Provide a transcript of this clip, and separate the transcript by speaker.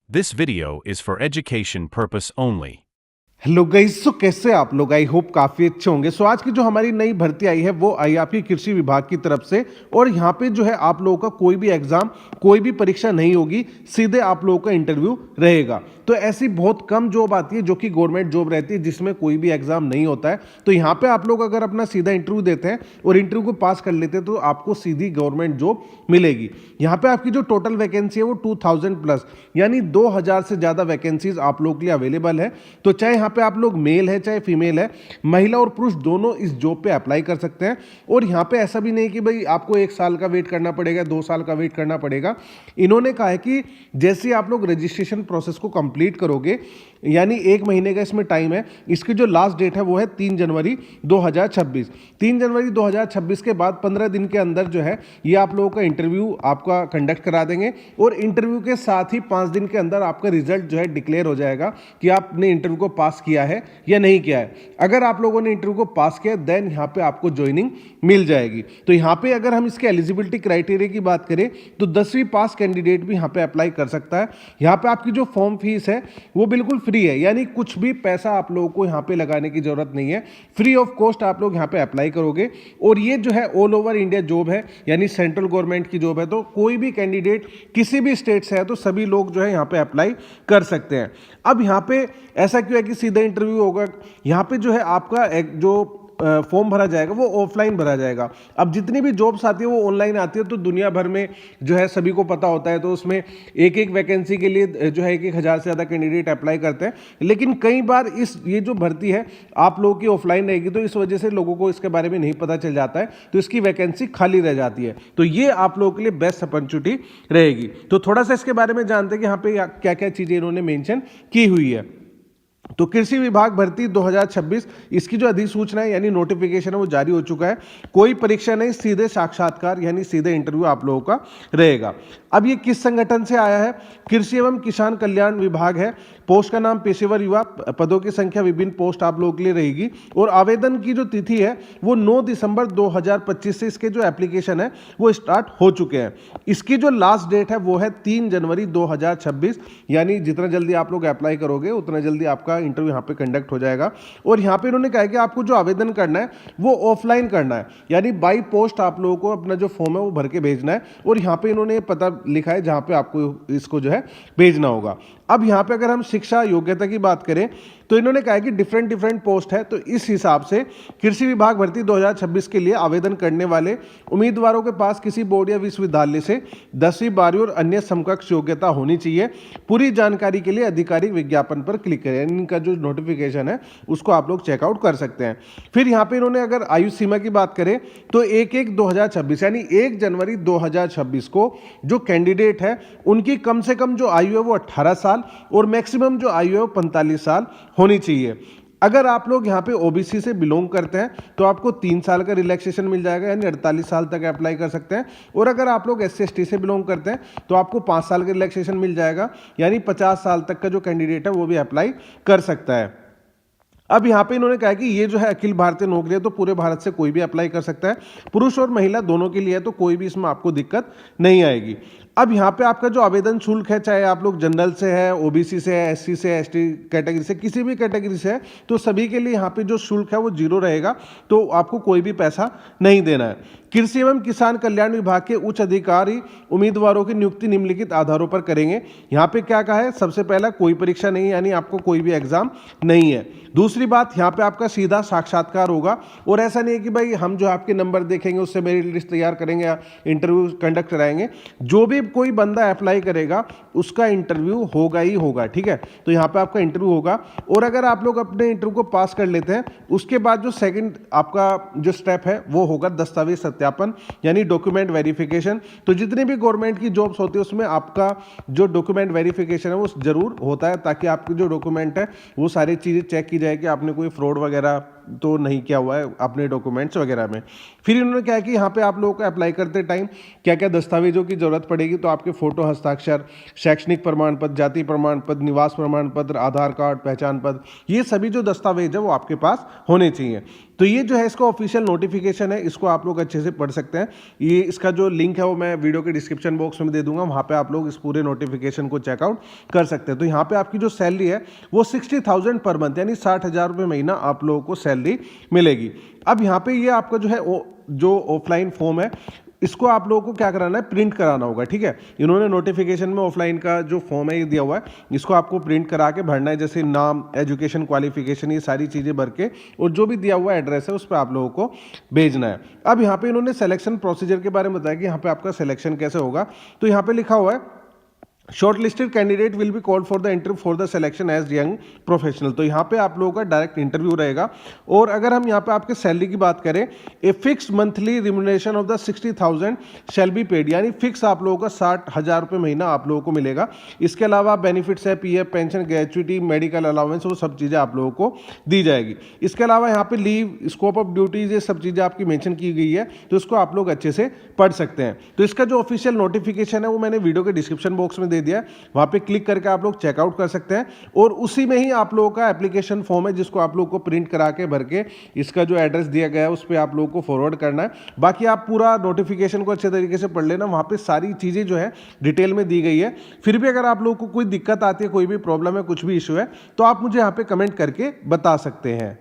Speaker 1: This video is for education purpose only.
Speaker 2: Hello guys, so कैसे आप लोग? I hope काफ़ी अच्छे होंगे। सो आज की जो हमारी नई भर्ती आई है वो आई आपकी कृषि विभाग की तरफ से, और यहाँ पे जो है आप लोगों का कोई भी एग्जाम, कोई भी परीक्षा नहीं होगी, सीधे आप लोगों का इंटरव्यू रहेगा। तो ऐसी बहुत कम जॉब आती है जो कि गवर्नमेंट जॉब रहती है जिसमें कोई भी एग्जाम नहीं होता है। तो यहाँ पे आप लोग अगर अपना सीधा इंटरव्यू देते हैं और इंटरव्यू को पास कर लेते हैं तो आपको सीधी गवर्नमेंट जॉब मिलेगी। यहाँ पे आपकी जो टोटल वैकेंसी है वो 2000 प्लस, यानी 2000 से ज़्यादा वैकेंसीज आप लोग के लिए अवेलेबल है। तो चाहे यहाँ पे आप लोग मेल है चाहे फीमेल है, महिला और पुरुष दोनों इस जॉब पे अप्लाई कर सकते हैं। और यहाँ पे ऐसा भी नहीं कि भाई आपको 1 साल का वेट करना पड़ेगा, 2 साल का वेट करना पड़ेगा। इन्होंने कहा है कि जैसे आप लोग रजिस्ट्रेशन प्रोसेस को कंप्लीट करोगे, यानी 1 महीने का इसमें टाइम है। इसकी जो लास्ट डेट है वो है 3 जनवरी 2026। 3 जनवरी 2026 के बाद 15 दिन के अंदर जो है ये आप लोगों का इंटरव्यू आपका कंडक्ट करा देंगे, और इंटरव्यू के साथ ही 5 दिन के अंदर आपका रिजल्ट जो है डिक्लेयर हो जाएगा कि आपने इंटरव्यू को पास किया है या नहीं किया है। अगर आप लोगों ने इंटरव्यू को पास किया देन यहाँ पे आपको ज्वाइनिंग मिल जाएगी। तो यहाँ पे अगर हम इसके एलिजिबिलिटी क्राइटेरिया की बात करें तो 10वीं पास कैंडिडेट भी यहाँ पे अप्लाई कर सकता है। यहाँ पे आपकी जो फॉर्म फीस है वो बिल्कुल फ्री है, यानी कुछ भी पैसा आप लोगों को यहाँ पे लगाने की जरूरत नहीं है। फ्री ऑफ कॉस्ट आप लोग यहाँ पे अप्लाई करोगे, और ये जो है ऑल ओवर इंडिया जॉब है, यानी सेंट्रल गवर्नमेंट की जॉब है। तो कोई भी कैंडिडेट किसी भी स्टेट से है तो सभी लोग जो है यहाँ पे अप्लाई कर सकते हैं। अब यहाँ पे ऐसा क्यों है कि सीधा इंटरव्यू होगा? यहाँ पे जो है आपका एक जो फॉर्म भरा जाएगा वो ऑफलाइन भरा जाएगा। अब जितनी भी जॉब्स आती है वो ऑनलाइन आती है, तो दुनिया भर में जो है सभी को पता होता है, तो उसमें एक एक वैकेंसी के लिए जो है 1,000 से ज़्यादा कैंडिडेट अप्लाई करते हैं। लेकिन कई बार ये जो भर्ती है आप लोगों की ऑफलाइन रहेगी, तो इस वजह से लोगों को इसके बारे में नहीं पता चल जाता है, तो इसकी वैकेंसी खाली रह जाती है। तो ये आप लोगों के लिए बेस्ट अपॉर्चुनिटी रहेगी। तो थोड़ा सा इसके बारे में जानते हैं कि यहाँ पे क्या क्या चीज़ें इन्होंने मेंशन की हुई है। तो कृषि विभाग भर्ती 2026, इसकी जो अधिसूचना है यानी नोटिफिकेशन है वो जारी हो चुका है। कोई परीक्षा नहीं, सीधे साक्षात्कार यानी सीधे इंटरव्यू आप लोगों का रहेगा। अब ये किस संगठन से आया है? कृषि एवं किसान कल्याण विभाग है। पोस्ट का नाम पेशेवर युवा, पदों की संख्या विभिन्न पोस्ट आप लोगों के लिए रहेगी, और आवेदन की जो तिथि है वो 9 दिसंबर 2025 से इसके जो एप्लीकेशन है वो स्टार्ट हो चुके हैं। इसकी जो लास्ट डेट है वो है 3 जनवरी 2026, यानी जितना जल्दी आप लोग अप्लाई करोगे उतना जल्दी आपका इंटरव्यू यहाँ पे कंडक्ट हो जाएगा। और यहाँ पे इन्होंने कहा है कि आपको जो आवेदन करना है वो ऑफलाइन करना है, यानी बाई पोस्ट आप लोगों को अपना जो फॉर्म है वो भर के भेजना है, और यहाँ पे इन्होंने पता लिखा है जहाँ पे आपको इसको जो है भेजना होगा। अब यहाँ पे अगर हम शिक्षा योग्यता की बात करें तो इन्होंने कहा है कि डिफरेंट पोस्ट है, तो इस हिसाब से कृषि विभाग भर्ती 2026 के लिए आवेदन करने वाले उम्मीदवारों के पास किसी बोर्ड या विश्वविद्यालय से 10वीं 12वीं और अन्य समकक्ष योग्यता होनी चाहिए। पूरी जानकारी के लिए आधिकारिक विज्ञापन पर क्लिक करें, इनका जो नोटिफिकेशन है उसको आप लोग चेकआउट कर सकते हैं। फिर यहाँ पे इन्होंने अगर आयु सीमा की बात करें तो 1/1/2026 यानी 1 जनवरी 2026 को जो कैंडिडेट है उनकी कम से कम जो आयु है वो 18 साल और मैक्सिमम जो आयु है वो 45 साल होनी चाहिए। अगर आप लोग यहाँ पे ओबीसी से बिलोंग करते हैं तो आपको 3 साल का रिलैक्सेशन मिल जाएगा, यानी 48 साल तक अप्लाई कर सकते हैं। और अगर आप लोग SC/ST से बिलोंग करते हैं तो आपको 5 साल का रिलैक्सेशन मिल जाएगा, यानी 50 साल तक का जो कैंडिडेट है वो भी अप्लाई कर सकता है। अब यहाँ पे इन्होंने कहा कि ये जो है अखिल भारतीय नौकरी है, तो पूरे भारत से कोई भी अप्लाई कर सकता है, पुरुष और महिला दोनों के लिए है, तो कोई भी इसमें आपको दिक्कत नहीं आएगी। अब यहाँ पे आपका जो आवेदन शुल्क है, चाहे आप लोग जनरल से है, ओबीसी से है, SC से, ST कैटेगरी से, किसी भी कैटेगरी से है, तो सभी के लिए यहाँ पे जो शुल्क है वो 0 रहेगा, तो आपको कोई भी पैसा नहीं देना है। कृषि एवं किसान कल्याण विभाग के उच्च अधिकारी उम्मीदवारों की नियुक्ति निम्नलिखित आधारों पर करेंगे। यहाँ पे क्या कहा है? सबसे पहला, कोई परीक्षा नहीं, यानी आपको कोई भी एग्जाम नहीं है। दूसरी बात, यहाँ पे आपका सीधा साक्षात्कार होगा, और ऐसा नहीं है कि भाई हम जो आपके नंबर देखेंगे उससे मेरिट लिस्ट तैयार करेंगे या इंटरव्यू कंडक्ट कराएंगे। जो भी कोई बंदा अप्लाई करेगा उसका इंटरव्यू होगा ही होगा, ठीक है? तो यहाँ पे आपका इंटरव्यू होगा, और अगर आप लोग अपने इंटरव्यू को पास कर लेते हैं उसके बाद जो सेकंड आपका जो स्टेप है वो होगा दस्तावेज सत्यापन, यानी डॉक्यूमेंट वेरिफिकेशन। तो जितनी भी गवर्नमेंट की जॉब्स होती है उसमें आपका जो डॉक्यूमेंट वेरिफिकेशन है वो जरूर होता है, ताकि आपके जो डॉक्यूमेंट है वो सारी चीज़ें चेक की जाए कि आपने कोई फ्रॉड वगैरह तो नहीं किया हुआ है अपने डॉक्यूमेंट्स वगैरह में। फिर इन्होंने क्या है कि यहाँ पे आप लोगों को अप्लाई करते टाइम क्या क्या दस्तावेजों की जरूरत पड़ेगी, तो आपके फोटो, हस्ताक्षर, शैक्षणिक प्रमाण पत्र, जाति प्रमाण पत्र, निवास प्रमाण पत्र, आधार कार्ड, पहचान पत्र, ये सभी जो दस्तावेज है वो आपके पास होने चाहिए। तो ये जो है इसका ऑफिशियल नोटिफिकेशन है, इसको आप लोग अच्छे से पढ़ सकते हैं। ये इसका जो लिंक है वो मैं वीडियो के डिस्क्रिप्शन बॉक्स में दे दूंगा, वहाँ पे आप लोग इस पूरे नोटिफिकेशन को चेकआउट कर सकते हैं। तो यहाँ पे आपकी जो सैलरी है वो 60,000 पर मंथ यानी 60,000 रुपये महीना आप लोगों को सैलरी मिलेगी। अब यहाँ पे ये आपका जो है जो ऑफलाइन फॉर्म है इसको आप लोगों को क्या कराना है, प्रिंट कराना होगा, ठीक है। इन्होंने नोटिफिकेशन में ऑफलाइन का जो फॉर्म है ये दिया हुआ है, इसको आपको प्रिंट करा के भरना है, जैसे नाम, एजुकेशन क्वालिफिकेशन, ये सारी चीज़ें भर के और जो भी दिया हुआ एड्रेस है उस पर आप लोगों को भेजना है। अब यहाँ पे इन्होंने सिलेक्शन प्रोसीजर के बारे में बताया कि यहाँ पे आपका सिलेक्शन कैसे होगा। तो यहाँ पे लिखा हुआ है shortlisted candidate will be called for the interview for the selection as young professional. तो यहाँ पे आप लोगों का डायरेक्ट इंटरव्यू रहेगा। और अगर हम यहाँ पे आपके सैलरी की बात करें, a fix monthly remuneration of the 60,000 shall be paid, यानी फिक्स आप लोगों का 60,000 रुपये महीना आप लोगों को मिलेगा। इसके अलावा बेनिफिट्स है, PF, pension, gratuity, medical allowance, वो सब चीज़ें आप लोगों को दी जाएगी। इसके अलावा यहाँ पे लीव, स्कोप ऑफ ड्यूटीज, ये सब चीज़ें आपकी मेंशन की गई है, तो इसको आप लोग अच्छे से पढ़ सकते हैं। तो इसका जो ऑफिशियल नोटिफिकेशन है वो मैंने वीडियो के डिस्क्रिप्शन बॉक्स में दे दिया है, वहां पे क्लिक करके आप लोग चेकआउट कर सकते हैं। और उसी में ही आप लोगों का एप्लीकेशन फॉर्म है जिसको आप लोगों को प्रिंट करा के भर के इसका जो एड्रेस दिया गया है उस पर आप लोगों को फॉरवर्ड करना है। बाकी आप पूरा नोटिफिकेशन को अच्छे तरीके से पढ़ लेना, वहां पे सारी चीजें जो है डिटेल में दी गई है। फिर भी अगर आप लोगों को कोई दिक्कत आती है, कोई भी प्रॉब्लम है, कुछ भी इशू है, तो आप मुझे यहाँ पे कमेंट करके बता सकते हैं।